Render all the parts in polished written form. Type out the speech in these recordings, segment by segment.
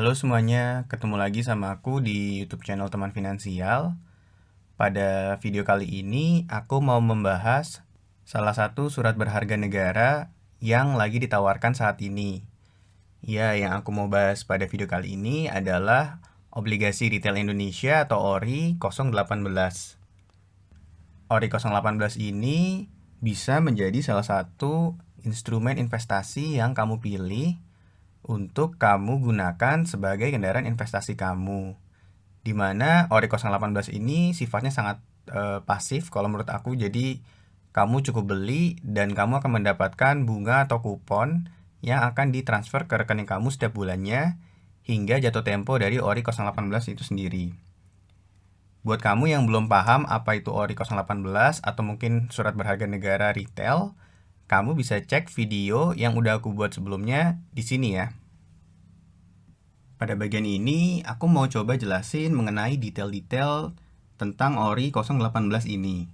Halo semuanya, ketemu lagi sama aku di YouTube channel Teman Finansial. Pada video kali ini, aku mau membahas salah satu surat berharga negara yang lagi ditawarkan saat ini. Ya, yang aku mau bahas pada video kali ini adalah Obligasi Retail Indonesia atau ORI 018. ORI 018 ini bisa menjadi salah satu instrumen investasi yang kamu pilih untuk kamu gunakan sebagai kendaraan investasi kamu. Di mana ORI 018 ini sifatnya sangat pasif kalau menurut aku. Jadi kamu cukup beli dan kamu akan mendapatkan bunga atau kupon yang akan ditransfer ke rekening kamu setiap bulannya hingga jatuh tempo dari ORI 018 itu sendiri. Buat kamu yang belum paham apa itu ORI 018 atau mungkin surat berharga negara retail, kamu bisa cek video yang udah aku buat sebelumnya di sini ya. Pada bagian ini, aku mau coba jelasin mengenai detail-detail tentang ORI 018 ini.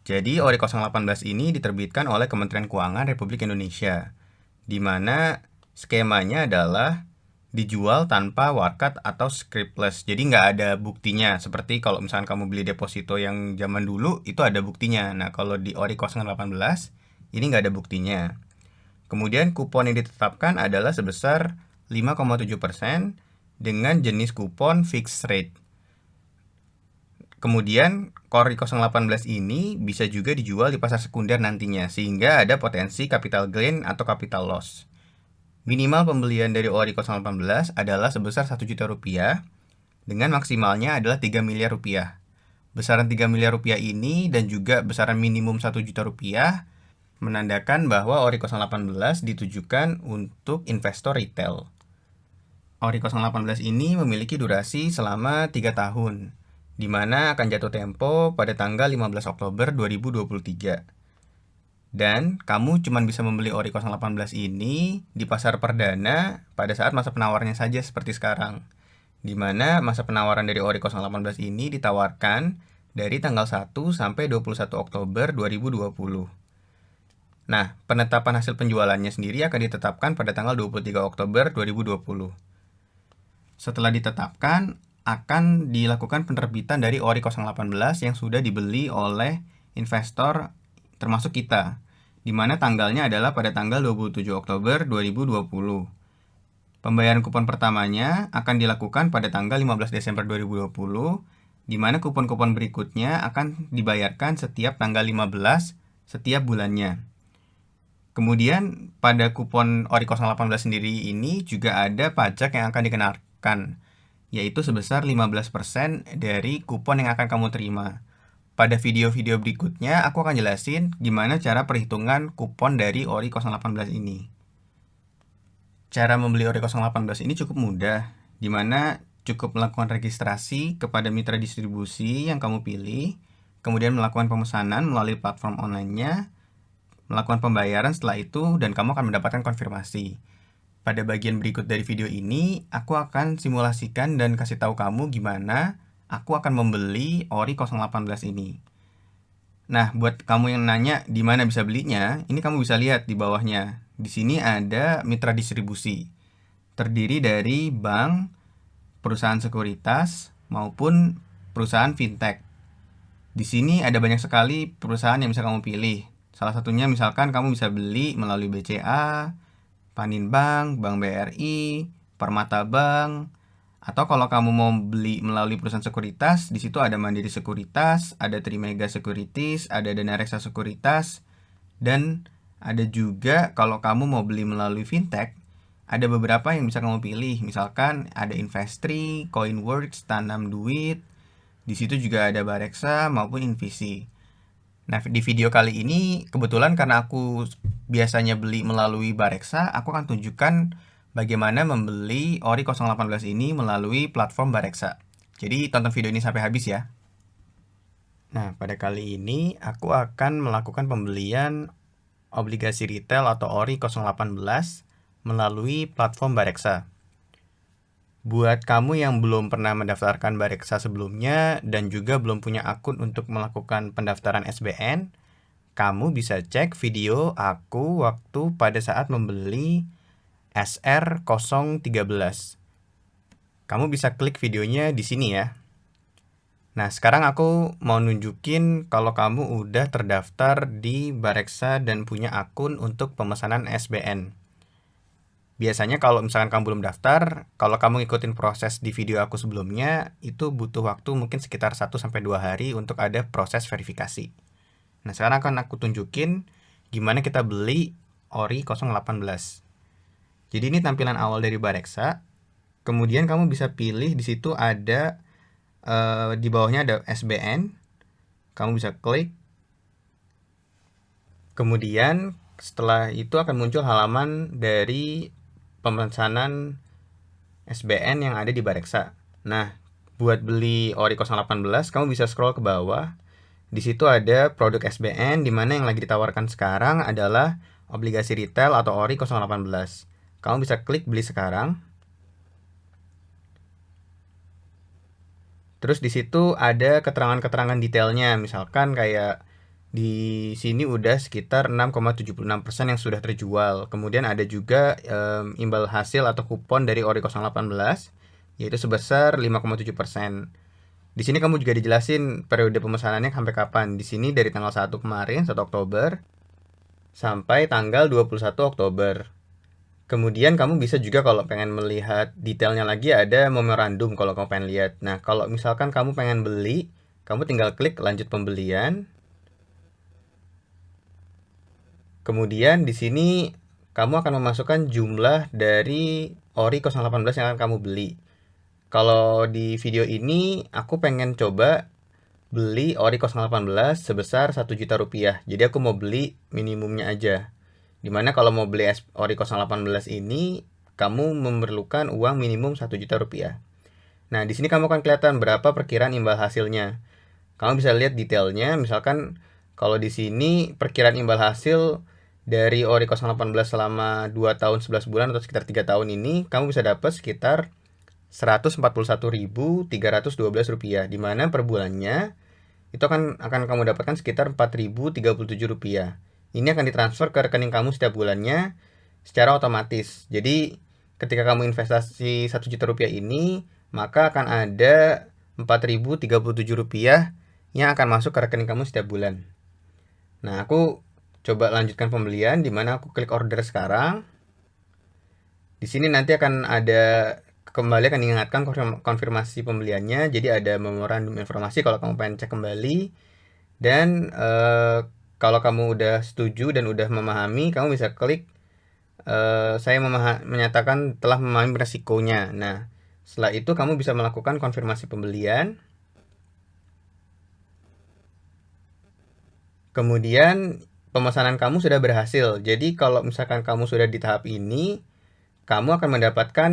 Jadi, ORI 018 ini diterbitkan oleh Kementerian Keuangan Republik Indonesia, di mana skemanya adalah dijual tanpa warkat atau scriptless. Jadi, nggak ada buktinya. Seperti kalau misalkan kamu beli deposito yang zaman dulu, itu ada buktinya. Nah, kalau di ORI 018, ini nggak ada buktinya. Kemudian, kupon yang ditetapkan adalah sebesar 5,7% dengan jenis kupon fixed rate. Kemudian ORI 018 ini bisa juga dijual di pasar sekunder nantinya, sehingga ada potensi capital gain atau capital loss. Minimal pembelian dari ORI 018 adalah sebesar 1 juta rupiah, dengan maksimalnya adalah 3 miliar rupiah. Besaran 3 miliar rupiah ini dan juga besaran minimum 1 juta rupiah menandakan bahwa ORI 018 ditujukan untuk investor retail. ORI 018 ini memiliki durasi selama 3 tahun, di mana akan jatuh tempo pada tanggal 15 Oktober 2023. Dan kamu cuma bisa membeli ORI 018 ini di pasar perdana pada saat masa penawarannya saja seperti sekarang, di mana masa penawaran dari ORI 018 ini ditawarkan dari tanggal 1 sampai 21 Oktober 2020. Nah, penetapan hasil penjualannya sendiri akan ditetapkan pada tanggal 23 Oktober 2020. Setelah ditetapkan, akan dilakukan penerbitan dari ORI 018 yang sudah dibeli oleh investor termasuk kita, di mana tanggalnya adalah pada tanggal 27 Oktober 2020. Pembayaran kupon pertamanya akan dilakukan pada tanggal 15 Desember 2020, di mana kupon-kupon berikutnya akan dibayarkan setiap tanggal 15 setiap bulannya. Kemudian pada kupon ORI 018 sendiri ini juga ada pajak yang akan dikenakan, yaitu sebesar 15% dari kupon yang akan kamu terima. Pada video-video berikutnya, aku akan jelasin gimana cara perhitungan kupon dari ORI 018 ini. Cara membeli ORI 018 ini cukup mudah, di mana cukup melakukan registrasi kepada mitra distribusi yang kamu pilih, kemudian melakukan pemesanan melalui platform online-nya, melakukan pembayaran setelah itu, dan kamu akan mendapatkan konfirmasi. Pada bagian berikut dari video ini, aku akan simulasikan dan kasih tahu kamu gimana aku akan membeli ORI 018 ini. Nah, buat kamu yang nanya di mana bisa belinya, ini kamu bisa lihat di bawahnya. Di sini ada mitra distribusi. Terdiri dari bank, perusahaan sekuritas, maupun perusahaan fintech. Di sini ada banyak sekali perusahaan yang bisa kamu pilih. Salah satunya misalkan kamu bisa beli melalui BCA, Paninbank, Bank BRI, Permata Bank, atau kalau kamu mau beli melalui perusahaan sekuritas, di situ ada Mandiri Sekuritas, ada Trimega Securities, ada Dana Reksa Sekuritas, dan ada juga kalau kamu mau beli melalui fintech, ada beberapa yang bisa kamu pilih. Misalkan ada Investri, Coinworks, Tanam Duit, di situ juga ada Bareksa maupun Invisi. Nah, di video kali ini kebetulan karena aku biasanya beli melalui Bareksa, aku akan tunjukkan bagaimana membeli ORI 018 ini melalui platform Bareksa. Jadi tonton video ini sampai habis ya. Nah, pada kali ini aku akan melakukan pembelian obligasi retail atau ORI 018 melalui platform Bareksa. Buat kamu yang belum pernah mendaftarkan Bareksa sebelumnya dan juga belum punya akun untuk melakukan pendaftaran SBN, kamu bisa cek video aku waktu pada saat membeli SR 013. kamu bisa klik videonya di sini ya. Nah, sekarang aku mau nunjukin kalau kamu udah terdaftar di Bareksa dan punya akun untuk pemesanan SBN. Biasanya kalau misalkan kamu belum daftar, kalau kamu ngikutin proses di video aku sebelumnya, itu butuh waktu mungkin sekitar 1-2 hari untuk ada proses verifikasi. Nah, sekarang akan aku tunjukin gimana kita beli Ori 018. Jadi ini tampilan awal dari Bareksa. Kemudian kamu bisa pilih di situ ada di bawahnya ada SBN. Kamu bisa klik. Kemudian setelah itu akan muncul halaman dari pemesanan SBN yang ada di Bareksa. Nah, buat beli Ori 018, kamu bisa scroll ke bawah. Di situ ada produk SBN, di mana yang lagi ditawarkan sekarang adalah obligasi retail atau Ori 018. Kamu bisa klik beli sekarang. Terus di situ ada keterangan-keterangan detailnya, misalkan kayak di sini udah sekitar 6,76% yang sudah terjual. Kemudian ada juga imbal hasil atau kupon dari Ori 018 yaitu sebesar 5,7%. Di sini kamu juga dijelasin periode pemesanannya sampai kapan. Di sini dari tanggal 1 kemarin, 1 Oktober sampai tanggal 21 Oktober. Kemudian kamu bisa juga kalau pengen melihat detailnya lagi ada memorandum kalau kamu pengen lihat. Nah, kalau misalkan kamu pengen beli, kamu tinggal klik lanjut pembelian. Kemudian di sini kamu akan memasukkan jumlah dari Ori 018 yang akan kamu beli. Kalau di video ini aku pengen coba beli Ori 018 sebesar 1 juta rupiah. Jadi aku mau beli minimumnya aja. Dimana kalau mau beli Ori 018 ini, kamu memerlukan uang minimum 1 juta rupiah. Nah, di sini kamu akan kelihatan berapa perkiraan imbal hasilnya. Kamu bisa lihat detailnya, misalkan kalau di sini perkiraan imbal hasil dari Ori 018 selama 2 tahun 11 bulan atau sekitar 3 tahun ini, kamu bisa dapat sekitar Rp141.312, di mana per bulannya itu akan kamu dapatkan sekitar Rp4.037. Ini akan ditransfer ke rekening kamu setiap bulannya secara otomatis. Jadi ketika kamu investasi 1 juta rupiah ini, maka akan ada Rp4.037 yang akan masuk ke rekening kamu setiap bulan. Nah, aku coba lanjutkan pembelian, di mana aku klik order sekarang. Di sini nanti akan ada kembali akan diingatkan konfirmasi pembeliannya. Jadi ada memorandum informasi kalau kamu pengen cek kembali. Dan kalau kamu udah setuju dan udah memahami, kamu bisa klik saya menyatakan telah memahami resikonya. Nah, setelah itu kamu bisa melakukan konfirmasi pembelian. Kemudian pemesanan kamu sudah berhasil. Jadi kalau misalkan kamu sudah di tahap ini, kamu akan mendapatkan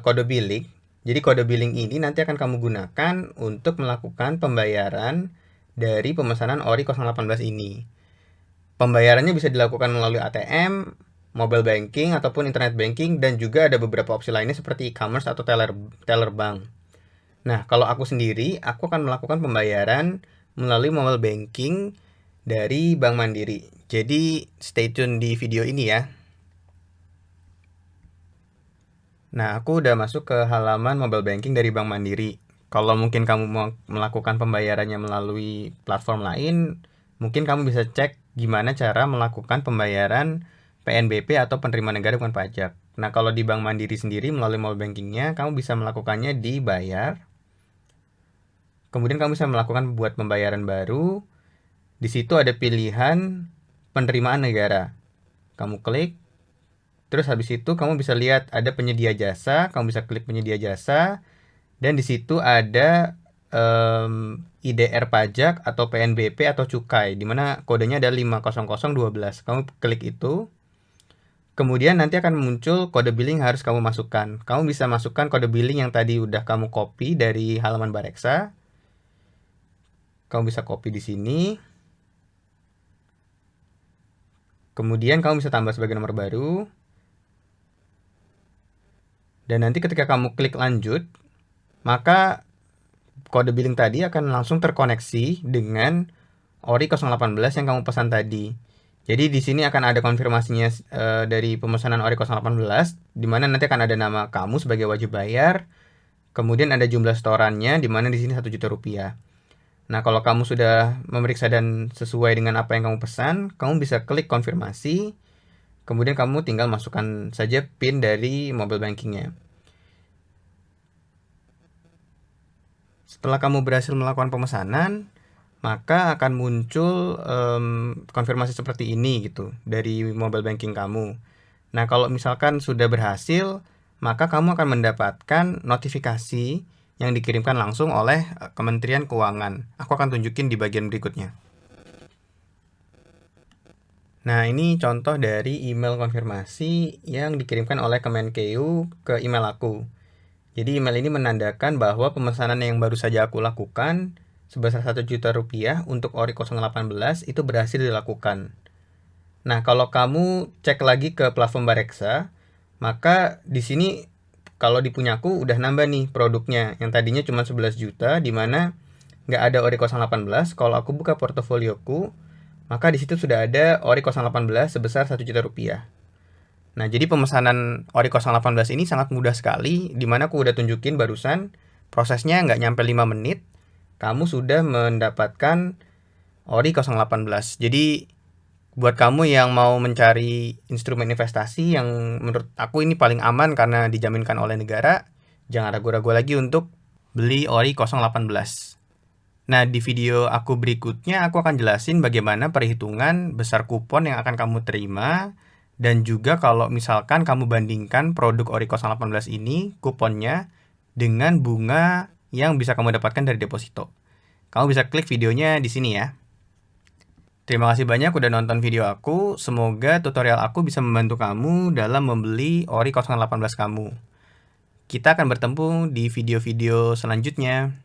kode billing. Jadi kode billing ini nanti akan kamu gunakan untuk melakukan pembayaran dari pemesanan Ori 018 ini. Pembayarannya bisa dilakukan melalui ATM, mobile banking, ataupun internet banking, dan juga ada beberapa opsi lainnya seperti e-commerce atau teller bank. Nah, kalau aku sendiri, aku akan melakukan pembayaran melalui mobile banking dari Bank Mandiri. Jadi, stay tune di video ini ya. Nah, aku udah masuk ke halaman mobile banking dari Bank Mandiri. Kalau mungkin kamu mau melakukan pembayarannya melalui platform lain, mungkin kamu bisa cek gimana cara melakukan pembayaran PNBP atau penerima negara bukan pajak. Nah, kalau di Bank Mandiri sendiri melalui mobile bankingnya, kamu bisa melakukannya di bayar. Kemudian kamu bisa melakukan buat pembayaran baru. Di situ ada pilihan penerimaan negara. Kamu klik. Terus habis itu kamu bisa lihat ada penyedia jasa, kamu bisa klik penyedia jasa. Dan di situ ada IDR pajak atau PNBP atau cukai, dimana kodenya ada 50012. Kamu klik itu. Kemudian nanti akan muncul kode billing yang harus kamu masukkan. Kamu bisa masukkan kode billing yang tadi udah kamu copy dari halaman Bareksa. Kamu bisa copy di sini. Kemudian kamu bisa tambah sebagai nomor baru. Dan nanti ketika kamu klik lanjut, maka kode billing tadi akan langsung terkoneksi dengan Ori 018 yang kamu pesan tadi. Jadi di sini akan ada konfirmasinya dari pemesanan Ori 018, di mana nanti akan ada nama kamu sebagai wajib bayar, Kemudian ada jumlah setorannya di mana di sini 1 juta rupiah. Nah, kalau kamu sudah memeriksa dan sesuai dengan apa yang kamu pesan, kamu bisa klik konfirmasi. Kemudian kamu tinggal masukkan saja PIN dari mobile bankingnya. Setelah kamu berhasil melakukan pemesanan, maka akan muncul konfirmasi seperti ini gitu dari mobile banking kamu. Nah, kalau misalkan sudah berhasil, maka kamu akan mendapatkan notifikasi yang dikirimkan langsung oleh Kementerian Keuangan. Aku akan tunjukin di bagian berikutnya. Nah, ini contoh dari email konfirmasi yang dikirimkan oleh Kemenkeu ke email aku. Jadi email ini menandakan bahwa pemesanan yang baru saja aku lakukan sebesar 1 juta rupiah untuk Ori 018 itu berhasil dilakukan. Nah, kalau kamu cek lagi ke platform Bareksa, maka di sini kalau di punyaku udah nambah nih produknya. Yang tadinya cuma 11 juta, di mana nggak ada Ori 018. Kalau aku buka portofolioku, maka di situ sudah ada Ori 018 sebesar 1 juta rupiah. Nah, jadi pemesanan Ori 018 ini sangat mudah sekali, di mana aku udah tunjukin barusan, prosesnya nggak nyampe 5 menit, kamu sudah mendapatkan Ori 018. Jadi, buat kamu yang mau mencari instrumen investasi yang menurut aku ini paling aman karena dijaminkan oleh negara, jangan ragu-ragu lagi untuk beli Ori 018. Nah, di video aku berikutnya aku akan jelasin bagaimana perhitungan besar kupon yang akan kamu terima, dan juga kalau misalkan kamu bandingkan produk Ori 018 ini kuponnya dengan bunga yang bisa kamu dapatkan dari deposito. Kamu bisa klik videonya di sini ya. Terima kasih banyak udah nonton video aku. Semoga tutorial aku bisa membantu kamu dalam membeli Ori 018 kamu. Kita akan bertemu di video-video selanjutnya.